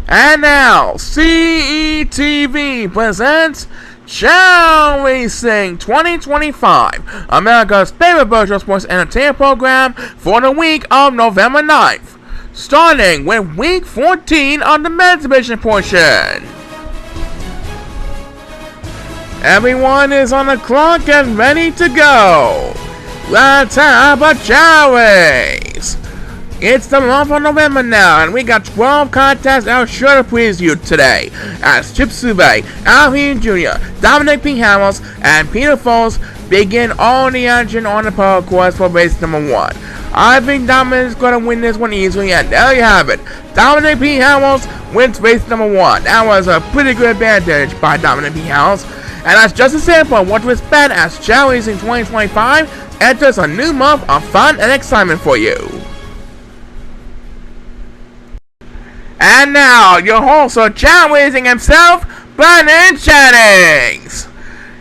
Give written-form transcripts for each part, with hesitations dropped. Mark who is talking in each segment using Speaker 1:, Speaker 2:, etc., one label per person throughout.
Speaker 1: And now, CETV presents Chao Racing 2025, America's favorite virtual sports entertainment program for the week of November 9th, starting with week 14 on the men's division portion. Everyone is on the clock and ready to go. Let's have a Chao race. It's the month of November now, and we got 12 contests I'll sure to please you today, as Chip Sube, Alvin Jr., Dominic P. Hamels, and Peter Foles begin all the action on the pole course for race number 1. I think Dominic is going to win this one easily, and there you have it. Dominic P. Hamels wins race number 1. That was a pretty good advantage by Dominic P. Hamels, and that's just a sample of what to expect as Chao Racing 2025 enters a new month of fun and excitement for you. And now, your host of Chao Racing himself, Brandon Jennings.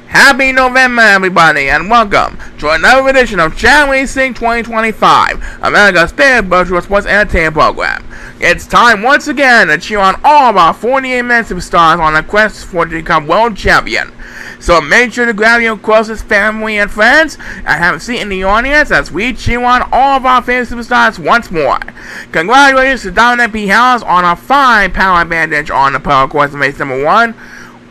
Speaker 1: Happy November, everybody, and welcome to another edition of Chao Racing 2025, America's favorite virtual sports entertainment program. It's time once again to cheer on all of our 48 men superstars on a quest for to become world champion. So make sure to grab your closest family and friends and have a seat in the audience as we cheer on all of our favorite superstars once more. Congratulations to Dominic P. Hamels on a fine power advantage on the pole course in race number 1.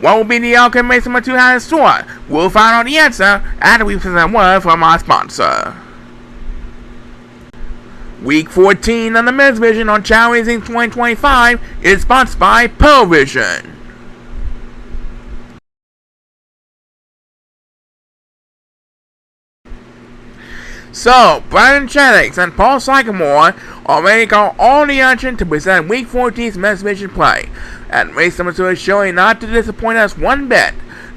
Speaker 1: What will be the outcome race number 2 has in store? We'll find out the answer after we present a word from our sponsor. Week 14 on the men's division on Chao Racing 2025 is sponsored by Pearl Vision. So, Brandon Jennings and Paul Sycamore already got all the action to present Week 14's men's division play, and race number 2 is showing not to disappoint us one bit.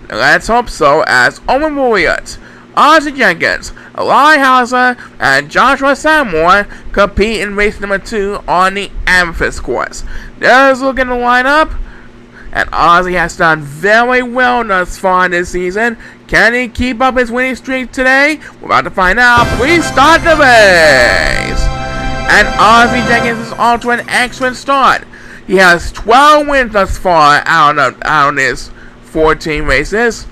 Speaker 1: Let's hope so, as Owen Warriors, Ozzie Jenkins, Eli Hauser, and Joshua Samore compete in race number 2 on the Amethyst course. There's a look at the lineup, and Ozzie has done very well thus far this season. Can he keep up his winning streak today? We're about to find out. Please start the race. And Ozzie Jenkins is off to an excellent start. He has 12 wins thus far out of his 14 races.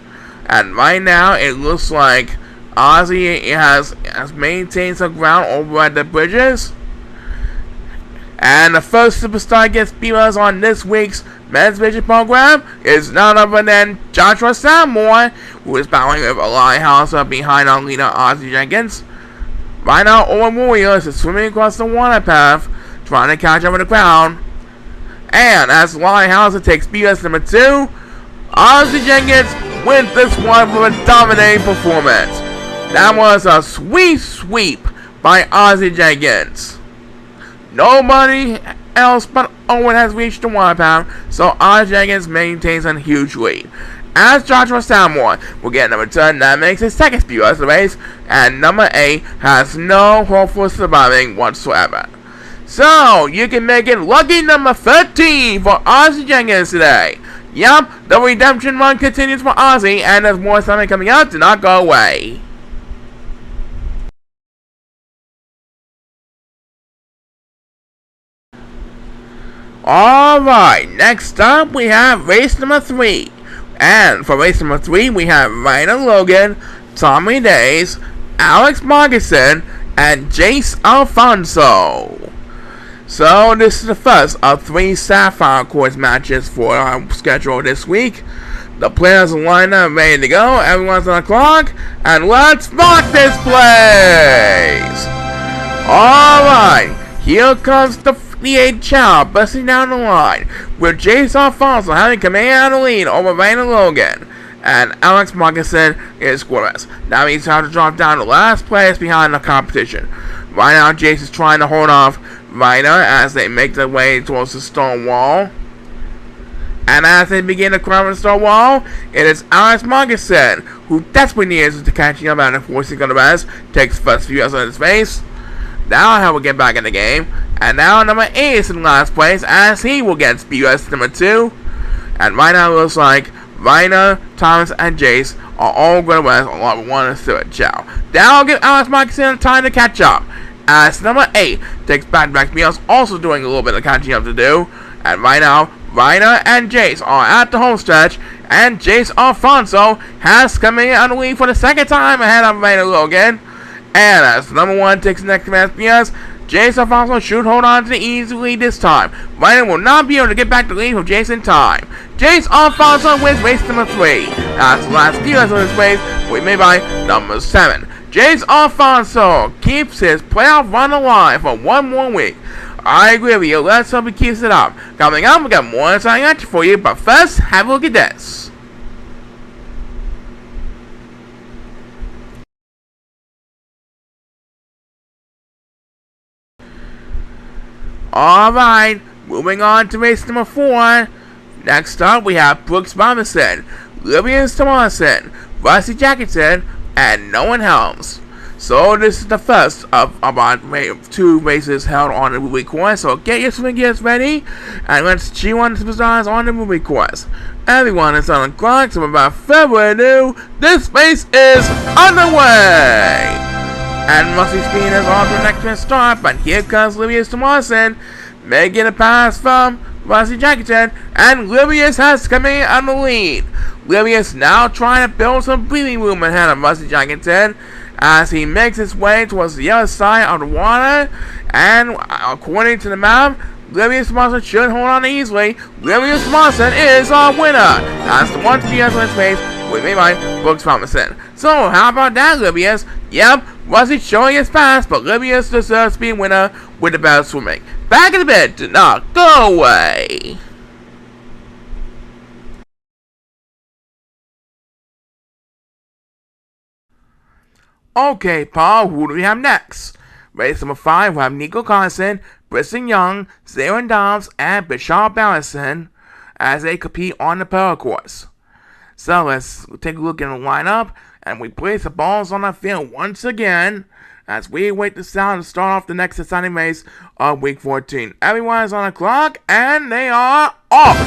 Speaker 1: And right now, it looks like Ozzie has maintained some ground over at the bridges. And the first superstar guest speakers on this week's men's division program is none other than Joshua Samore, who is battling with Eli Hauser behind our leader Ozzie Jenkins. Right now, Owen Warriors is swimming across the water path, trying to catch up with the crowd. And as Eli Hauser takes speakers number 2, Ozzie Jenkins wins this one with a dominating performance. That was a sweet sweep by Ozzie Jenkins. Nobody else but Owen has reached the water path, so Ozzie Jenkins maintains a huge lead. As Joshua Samore will get number 10, that makes his second speed of the race, and number 8 has no hope for surviving whatsoever. So, you can make it lucky number 13 for Ozzie Jenkins today. Yup, the redemption run continues for Ozzie, and there's more something coming out to not go away. Alright, next up we have race number 3. And for race number 3 we have Ryan Logan, Tommy Days, Alex Markinson, and Jace Alfonso. So this is the first of 3 Sapphire Course matches for our schedule this week. The players are lined up ready to go, everyone's on the clock, and let's rock this place! Alright, here comes the 8 Chao busting down the line, with Jace Alfonso having command of the lead over Ryan Logan, and Alex Markinson is scoreless. Now he's trying to drop down to last place behind the competition. Right now, Jace is trying to hold off Ryder as they make their way towards the stone wall. And as they begin to climb the stone wall, it is Alex Markinson who desperately needs to catching up and forcing on the rest, takes first few yards on his face. Now he will get back in the game, and now number 8 is in last place as he will get speed race number 2. And right now it looks like Ryder, Thomas, and Jace are all going to rest along with 1 and 3 Chao. That'll give Alex Markinson time to catch up, as number 8 takes back-to-back speed, also doing a little bit of catching up to do. And right now, Ryder and Jace are at the home stretch, and Jace Alfonso has come in on the lead for the second time ahead of Ryder Logan. And as number 1 takes the next command PS, Jace Alfonso should hold on to the easy lead this time. Ryder will not be able to get back the lead from Jace in time. Jace Alfonso wins race number 3. That's the last PS of this race, made by number 7. Jace Alfonso keeps his playoff run alive for one more week. I agree with you. Let's hope he keeps it up. Coming up, we got more exciting action for you, but first, have a look at this. Alright, moving on to race number 4. Next up, we have Brooks Robinson, Livius Thomason, Rusty Jackson, and Nolan Helms. So this is the first of our 2 races held on the movie course. So get your swing gears ready, and let's cheer on the superstars on the movie course. Everyone is on the clock, so without further ado, this race is underway! And Rusty Speed is on to the next start, but here comes Livius Thomason, making a pass from Rusty Jackson, and Livius has come in on the lead. Livius now trying to build some breathing room ahead of Rusty Jackson as he makes his way towards the other side of the water, and according to the map, Livius Thomason should hold on easily. Livius Thomason is our winner. That's the 1 PS in this race with me by Brooks Robinson. So how about that, Livius? Yep, Rusty showing his fast, but Livius deserves to be a winner with the better swimming. Back in a bit, do not go away. Okay, Paul, who do we have next? Race number 5, we have Nico Carson, Briston Young, Zarin Dobbs, and Bishop Ballison as they compete on the Pearl course. So let's take a look at the lineup, and we place the balls on the field once again as we wait the sound to start off the next exciting race of week 14. Everyone is on the clock, and they are off!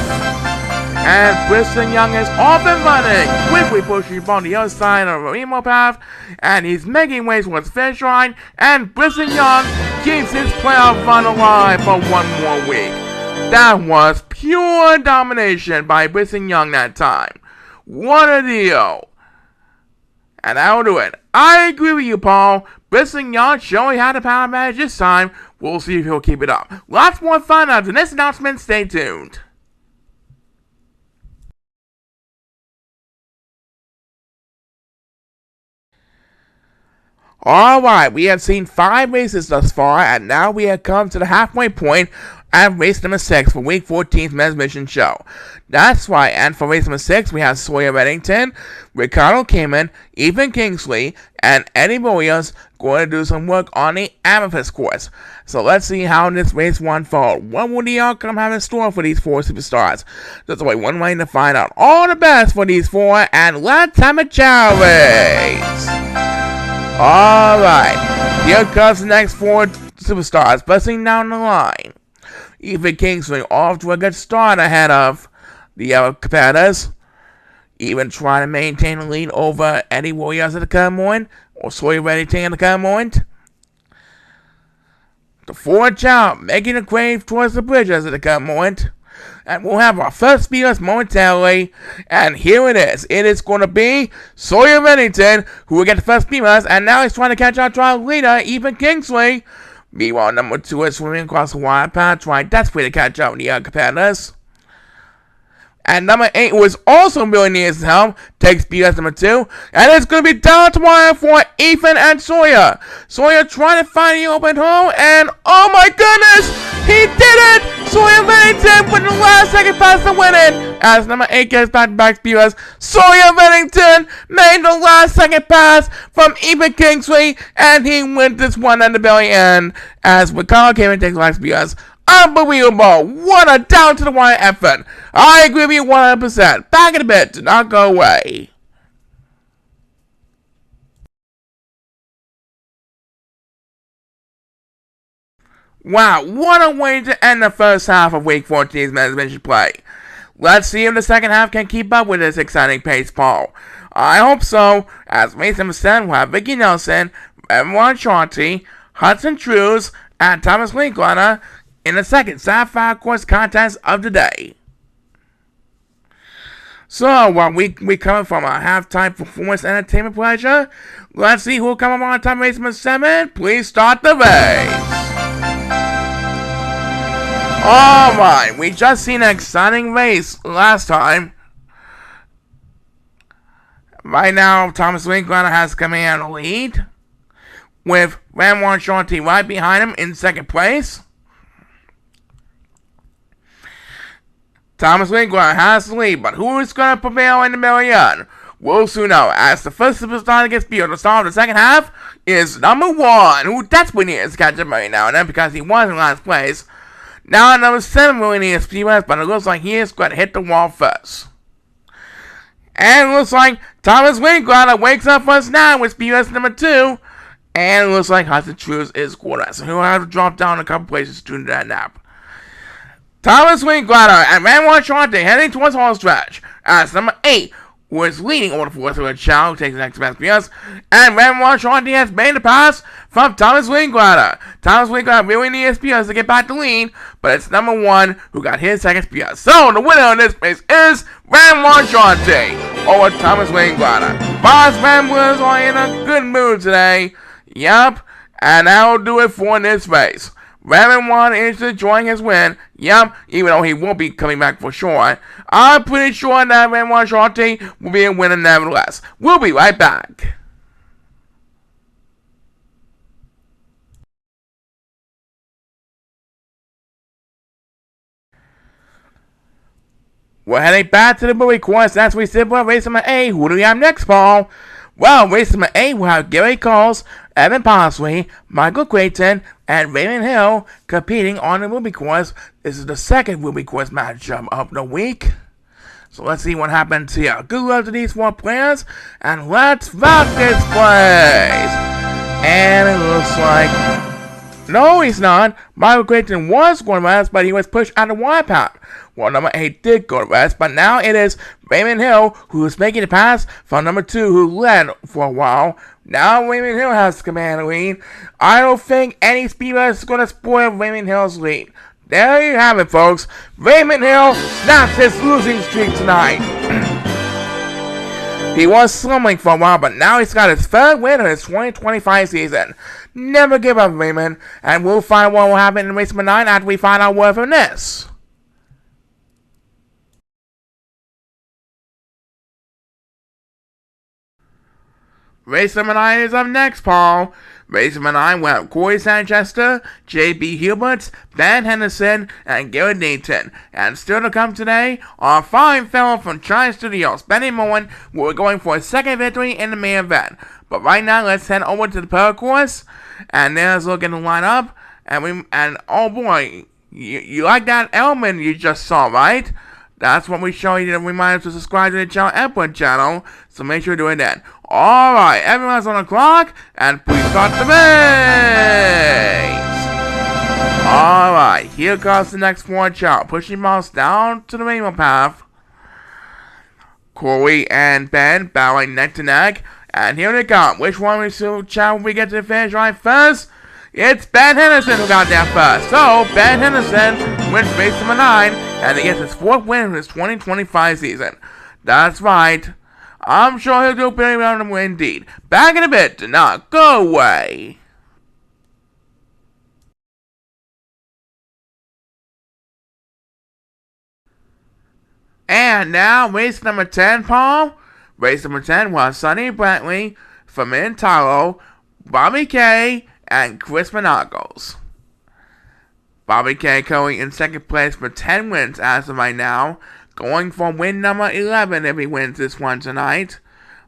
Speaker 1: And Briston Young is off and running, quickly pushing on the other side of the Remo path, and he's making way towards the finish line, and Briston Young keeps his playoff run alive for one more week. That was pure domination by Briston Young that time. What a deal. And that'll do it. I agree with you, Paul. Briston Young showing how to power manage this time. We'll see if he'll keep it up. Lots more fun after this announcement. Stay tuned. Alright, we have seen 5 races thus far, and now we have come to the halfway point at race number 6 for week 14's men's mission show. That's right, and for race number 6, we have Sawyer Reddington, Ricardo Kamen, Ethan Kingsley, and Eddie Williams going to do some work on the Amethyst course. So let's see how this race will unfold. What will the outcome have in store for these 4 superstars? There's only one way to find out all the best for these 4, and let's have a Chao race! Alright, here comes the next 4 superstars busting down the line. Ethan Kingsley off to a good start ahead of the other competitors. Even trying to maintain the lead over Eddie Williams at the current moment, or Sawyer Reddington at the current moment. The 4 Chao making a crave towards the bridges at the current moment. And we'll have our first speeders momentarily. And here it is. It is going to be Sawyer Reddington who will get the first speeders. And now he's trying to catch our trial leader, Ethan Kingsley. Meanwhile, number 2 is swimming across the wide path, trying desperately to catch up with the other competitors. And number 8 was also really near his help, takes BS number 2, and it's going to be down to wire for Ethan and Sawyer. Sawyer trying to find the open hole, and oh my goodness, he did it! Sawyer Reddington with the last second pass to win it. As number 8 gets back to BS, Sawyer Reddington made the last second pass from Ethan Kingsley, and he wins this one at the very end. As Ricardo came and takes last BS. Unbelievable! What a down to the wire effort! I agree with you 100%. Back in a bit, do not go away. Wow, what a way to end the first half of Week 14's men's mission play. Let's see if the second half can keep up with this exciting pace, Paul. I hope so, as race number 7 will have Vicky Nelson, Evan Chauncey, Hudson Trues, and Thomas Linklater in the second Sapphire Course contest of the day. So, while we coming from a halftime performance entertainment pleasure, let's see who'll come up on top race number 7. Please start the race. Alright, we just seen an exciting race last time. Right now, Thomas Winkletter has come in the lead, with Ramon Shanti right behind him in second place. Thomas Winkletter has the lead, but who is going to prevail in the middle yet? We'll soon know, as the first superstar that gets beat at the start of the second half is number 1, who desperately needs to catch up right now and then because he was in last place. Now number 7 really needs to speed, but it looks like he is going to hit the wall first. And it looks like Thomas Winkletter wakes up first now with speedrest number 2. And it looks like Hudson Trues is quarterback, so he'll have to drop down a couple places to do that nap. Thomas Winkletter and Ramon Shanti heading towards home stretch. As number 8, who is leading over the fourth with Chao, takes the next best PS. And Ramon Shanti has made the pass from Thomas Winkletter. Thomas Winkletter really needs PS to get back to lead, but it's number 1 who got his second PS. So the winner in this race is Ramon Shanti over Thomas Winkletter. Boss Ramblers are in a good mood today. Yup, and that'll do it for this race. Ramon is enjoying his win. Yup, even though he won't be coming back for sure. I'm pretty sure that Ramon Shanti will be a winner nevertheless. We'll be right back. We're heading back to the movie course as we sit for race number 8. Who do we have next, Paul? Well, race number 8 will have Gary Coles, Evan Parsley, Michael Creighton, and Raymond Hill competing on the movie course. This is the second movie course matchup of the week. So let's see what happens here. Good luck to these 4 players, and let's rock this place! And it looks like... No, he's not. Michael Creighton was going to rest, but he was pushed out of the wide path. Well, number 8 did go to rest, but now it is Raymond Hill who is making the pass from number 2 who led for a while. Now Raymond Hill has the command lead. I don't think any speeder is going to spoil Raymond Hill's lead. There you have it, folks. Raymond Hill snaps his losing streak tonight. He was slumming for a while, but now he's got his third win of his 2025 season. Never give up, Raymond, and we'll find out what will happen in race number 9 after we find out word from this. Race number 9 is up next, Paul. Race number 9 will have Corey Sanchester, J.B. Hubert, Ben Henderson, and Garrett Nathan. And still to come today, our fine fellow from China Studios, Benny Moen, will be going for a second victory in the main event. But right now, let's head over to the Pearl course, and there's a look at the lineup. And oh boy, you like that element you just saw, right? That's what we show you to remind us to subscribe to the ChaoEmperor channel, so make sure to do it then. Alright, everyone's on the clock, and please start the race! Alright, here comes the next 4 Chao, pushing mouse down to the rainbow path. Corey and Ben battling neck to neck, and here they come. Which one will Chao we get to the finish line first? It's Ben Henderson who got there first. So, Ben Henderson wins race number 9, and he gets his 4th win of his 2025 season. That's right. I'm sure he'll do pretty well indeed. Back in a bit, do not go away. And now, race number 10, Paul. Race number 10 was Sonny Brantley, Fermin Taro, Bobby K, and Chris Monagos. Bobby K going in second place with 10 wins as of right now, going for win number 11 if he wins this one tonight.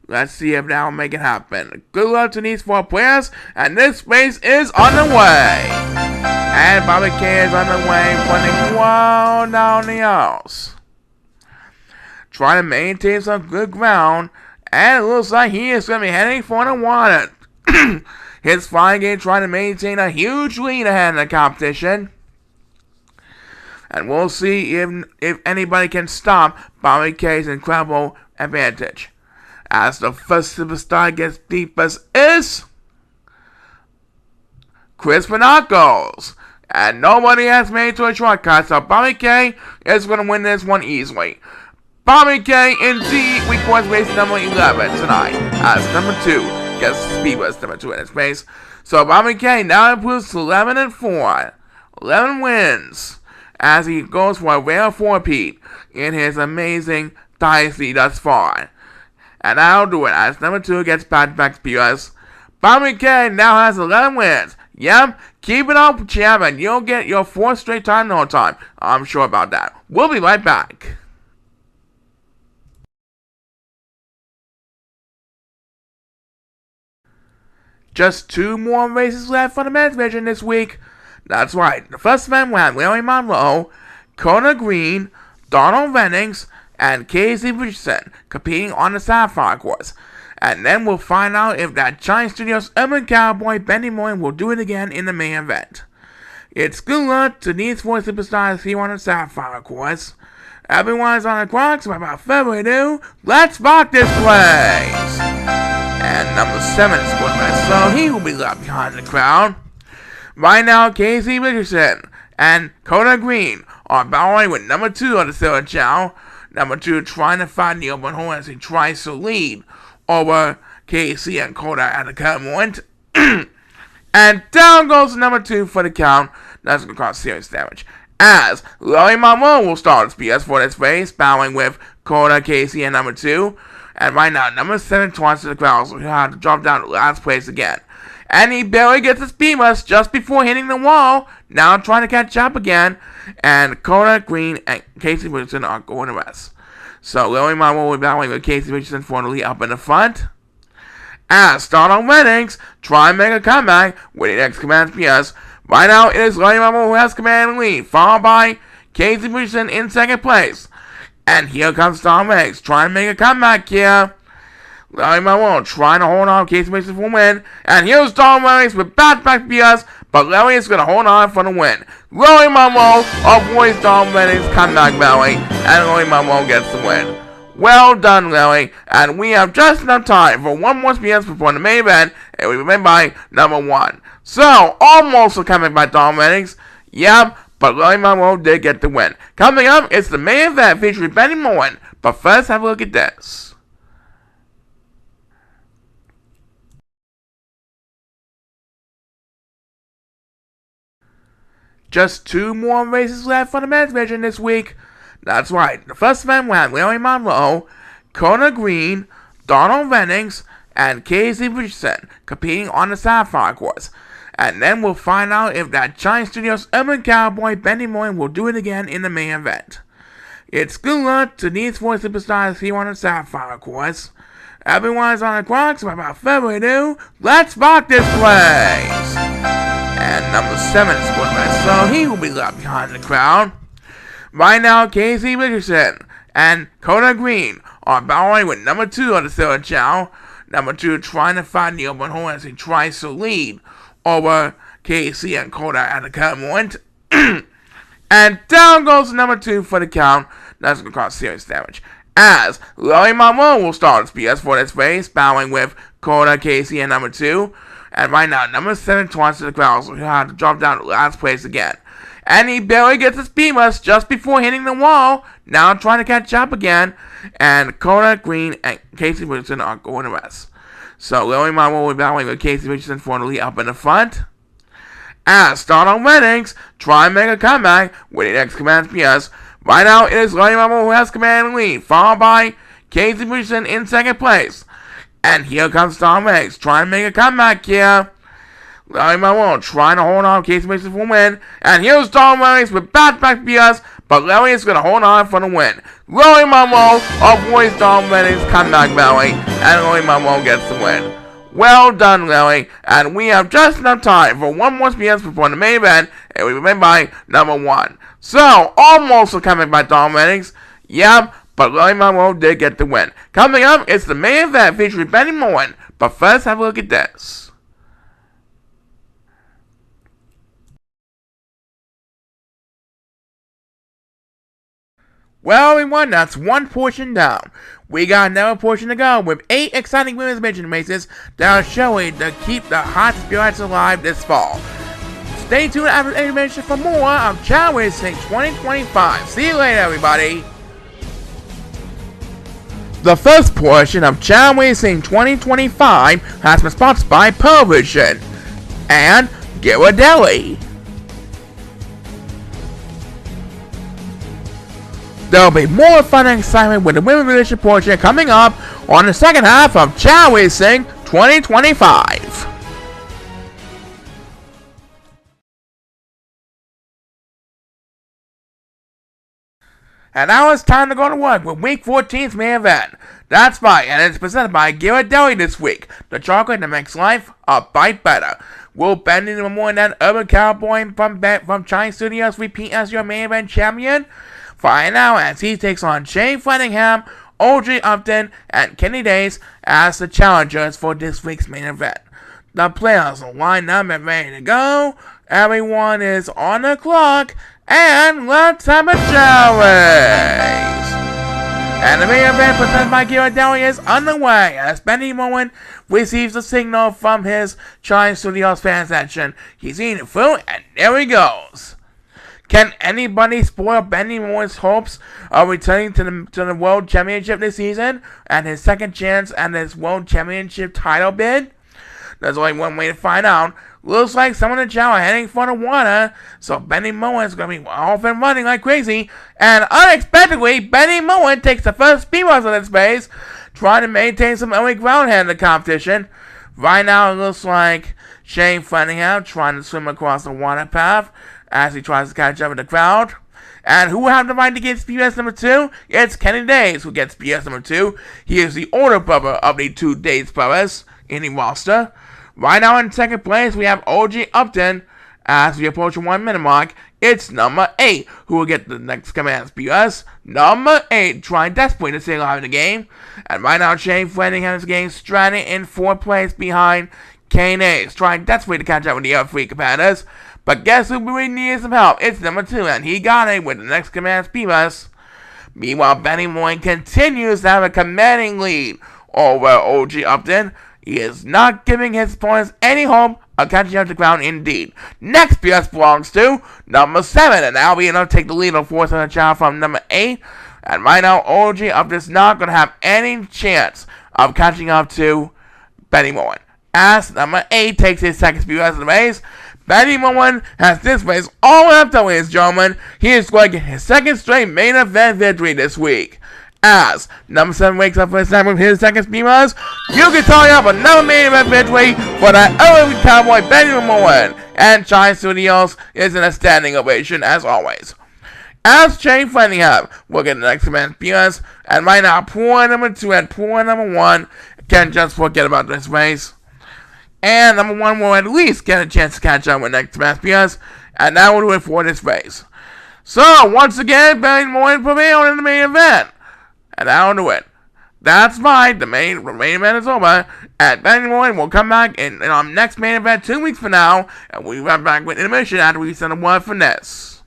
Speaker 1: Let's see if that will make it happen. Good luck to these 4 players, and this race is underway. And Bobby K is underway, running well down the aisles, trying to maintain some good ground, and it looks like he is going to be heading for the water. His flying game trying to maintain a huge lead ahead in the competition. And we'll see if anybody can stop Bobby K's incredible advantage. As the first superstar gets deepest is Chris Monagos. and nobody has made it to a shortcut, so Bobby K is going to win this one easily. Bobby K in the week 1 race number 11 tonight, as number 2 gets Speedbus number 2 in its race. So Bobby K now improves to 11-4, 11 wins, as he goes for a rare 4-peat in his amazing dynasty thus far. And that'll do it, as number 2 gets back-to-back Speedbus. Bobby K now has 11 wins. Yep, keep it up, champ, and you'll get your 4th straight time in no time. I'm sure about that. We'll be right back. Just 2 more races left for the men's division this week. That's right, the first event will have Larry Monroe, Kona Green, Donald Vennings, and Casey Richardson competing on the Sapphire course. And then we'll find out if that Giant Studios Urban Cowboy Benny Moore will do it again in the main event. It's good luck to these 4 superstars here on the Sapphire course. Everyone's on the clock, so without further ado, let's rock this place! And number 7 is Sportsman, so he will be left behind the crowd. Right now, Casey Richardson and Kona Green are battling with number 2 on the Silver Chao. Number 2 trying to find the open hole as he tries to lead over Casey and Kona at the current moment. And down goes number 2 for the count. That's going to cause serious damage. As Larry Monroe will start his PS for this race, battling with Kona, Casey, and number 2. And right now, number 7 taunts to the crowd, so he'll have to drop down to last place again. And he barely gets the speed bus just before hitting the wall. Now trying to catch up again. And Kona, Green, and Casey Richardson are going to rest. So Larry Monroe will be battling with Casey Richardson for the lead up in the front. As Donald Vennings try and make a comeback with the next command PS. Right now, it is Larry Monroe who has command and lead, followed by Casey Richardson in second place. And here comes Donald Vennings trying to make a comeback here. Larry Monroe trying to hold on to Casey Richardson for a win. And here's Donald Vennings with back-to-back PS, but Larry is going to hold on for the win. Larry Monroe avoids Donald Vennings' comeback rally, and Larry Monroe gets the win. Well done, Larry, and we have just enough time for one more PS before the main event, and we win by number 1. So, almost a comeback by Donald Vennings. Yep, but Larry Monroe did get the win. Coming up, it's the main event featuring Benny Moore. But first, have a look at this. Just 2 more races left for the men's division this week. That's right, the first event will have Larry Monroe, Kona Green, Donald Vennings, and Casey Richardson competing on the Sapphire course. And then we'll find out if that Giant Studios Urban Cowboy Benny Moore will do it again in the main event. It's good luck to these 4 superstars here on the Sapphire course. Everyone's on the clock, so without further ado, let's rock this place! And number 7 is Sportsman, so he will be left behind the crowd. Right now, Casey Richardson and Kona Green are battling with number 2 on the Silver Chao. Number 2 trying to find the open hole as he tries to lead over Casey and Kona at the current moment. And down goes number 2 for the count. That's going to cause serious damage. As Larry Monroe will start his PS for this race, battling with Kona, Casey, and number 2. And right now, number 7 taunts to the crowd, so he'll have to drop down to last place again. And he barely gets the speed bus just before hitting the wall. Now trying to catch up again. And Kona, Green, and Casey Richardson are going to rest. So Larry Monroe will be battling with Casey Richardson for the lead up in the front. As Donald Vennings try and make a comeback with the next command PS. Right now, it is Larry Monroe who has command and lead, followed by Casey Richardson in second place. And here comes Donald Vennings trying to make a comeback here. Larry Monroe trying to hold on to Casey Richardson for a win. And here's Donald Vennings with back-to-back PS, but Larry is going to hold on for the win. Larry Monroe avoids Donald Vennings' comeback rally, and Larry Monroe gets the win. Well done, Larry, and we have just enough time for one more PS before the main event, and we win by number 1. So, almost a comeback by Donald Vennings. Yep, but Larry Monroe did get the win. Coming up, it's the main event featuring Benny Moore. But first, have a look at this. Well, everyone, that's one portion down. We got another portion to go with 8 exciting women's division races that are showing to keep the hot spirits alive this fall. stay tuned after animation for more of Chao Racing 2025. See you later, everybody. The first portion of Chao Racing 2025 has been sponsored by Television and Ghirardelli. There will be more fun and excitement with the Women's Edition portion coming up on the second half of Chao Racing 2025. And now it's time to go to work with Week 14's main event. That's right, and it's presented by Ghirardelli this week. The chocolate that makes life a bite better. Will Benny the more than Urban Cowboy from China Studios repeat as your main event champion? Find out as he takes on Shane Flettingham, Audrey Upton, and Kenny Days as the challengers for this week's main event. The players are lined up and ready to go. Everyone is on the clock. And let's have a Chao race! And the main event presented by Ghirardelli is underway as Benny Moen receives a signal from his China Studios fan section. He's eating food and there he goes. Can anybody spoil Benny Moen's hopes of returning to the World Championship this season and his second chance at his World Championship title bid? There's only one way to find out. Looks like some of the Chao are heading for the water, so Benny Moen is going to be off and running like crazy, and unexpectedly, Benny Moen takes the first speed runs of this race, trying to maintain some early ground hand in the competition. Right now, it looks like Shane Flettingham trying to swim across the water path as he tries to catch up with the crowd. And who have the right to get SPS number 2? It's Kenny Days who gets SPS number 2. He is the older brother of the two Days brothers in the roster. Right now in second place, we have OG Upton. As we approach the 1 minute mark, it's number 8 who will get the next command SPS. Number 8 trying desperately to stay alive in the game. And right now, Shane Flettingham is getting stranded in 4th place behind Kane Ace, trying desperately to catch up with the other 3 competitors. But guess who really needs some help? It's number 2, and he got it with the next command SPS. Meanwhile, Benny Moen continues to have a commanding lead over OG Upton. He is not giving his opponents any hope of catching up to the ground indeed. Next PS belongs to number 7, and now we able to take the lead on 4th on the Chao from number 8. And right now, OG Upton is not going to have any chance of catching up to Benny Moen. As number 8 takes his second PS of the race, Benny Moen has this race all wrapped up, ladies and gentlemen. He is going to get his second straight main event victory this week. As number 7 wakes up for his time with his second speed runs, you can tally up another main event victory for that early cowboy Benny Moen. And China Studios is in a standing ovation as always. As Shane Flettingham will get the next command speed, and right now, poor number 2 and poor number 1 can just forget about this race. And number 1 will at least get a chance to catch up with next command speed, and that will do it for this race. So, once again, Benny Moen prevailed in the main event. And that'll do it. That's right, the main event is over, and Benny Moen will come back in our next main event 2 weeks from now, and we'll be right back with intermission after we send a word from this.